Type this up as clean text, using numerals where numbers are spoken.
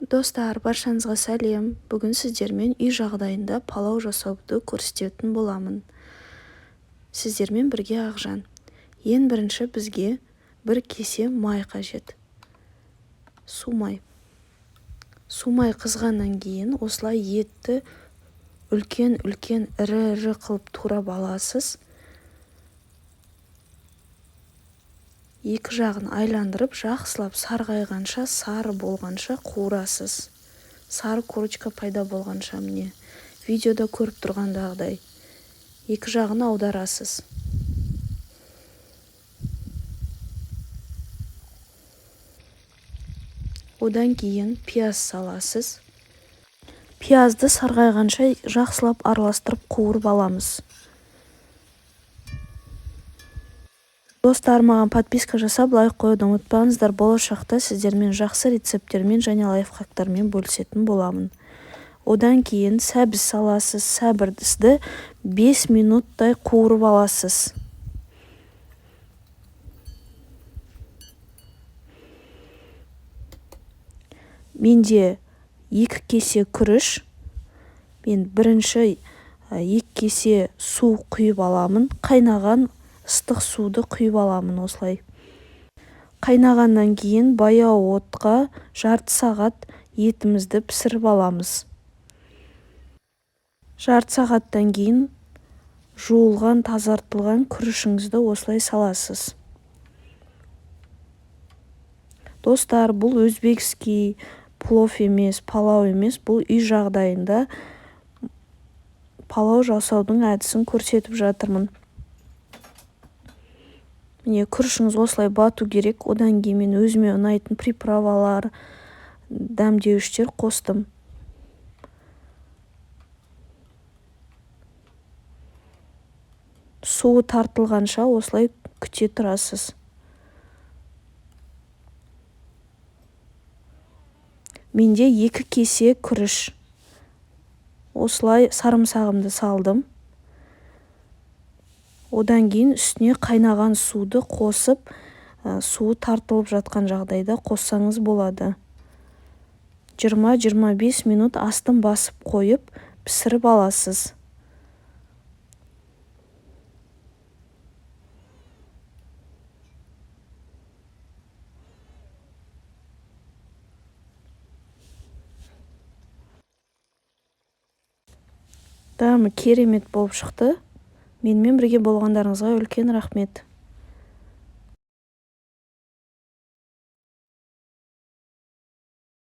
Достар, баршаңызға сәлем. Бүгін сіздермен үй жағдайында палау жасауды көрсететін боламын. Сіздермен бірге Ақжан. Ең бірінші бізге бір кесе май қажет. Су май. Су май қызғаннан кейін осылай етті үлкен ірі қылып турап аласыз. Екі жағын айландырып, жақсылап сарғайғанша, сары болғанша қуырасыз. Сары корочка пайда болғанша, міне видеода көріп тұрғандағыдай. Екі жағын аударасыз. Одан кейін пияз саласыз. Пиязды сарғайғанша жақсылап араластырып қуырып аламыз. Достар, маған подписка жасап, лайк қоюды ұмытпаңыздар. Болашақта сіздермен жақсы рецепттермен және лайфхактармен бөлісетін боламын. Одан кейін сәбіз саласыз. Сәбізді 5 минуттай қуырып аласыз. Менде 2 кесе күріш, мен бірінші 2 кесе су құйып аламын. Қайнаған ыстық суды құйып аламын осылай. Қайнағаннан кейін баяу отқа жарты сағат етімізді пісіріп аламыз. Жарты сағаттан кейін жуылған, тазартылған күрішіңізді осылай саласыз. Достар, бұл өзбекский плов емес, палау емес, бұл үй жағдайында палау жасаудың әдісін көрсетіп жатырмын. Міне, күрішіңіз осылай бату керек. Одан кейін мен өзіме ұнайтын приправалар, дәмдеуіштер қостым. Суы тартылғанша осылай күте тұрасыз. Менде 2 кесе күріш. Осылай сарымсағымды салдым. Одан кейін үстіне қайнаған суды қосып, суы тартылып жатқан жағдайда қоссаңыз болады. 20-25 минут астын басып қойып, пісіріп аласыз. Дәмі керемет болып шықты. Менімен бірге болғандарыңызға үлкен рахмет.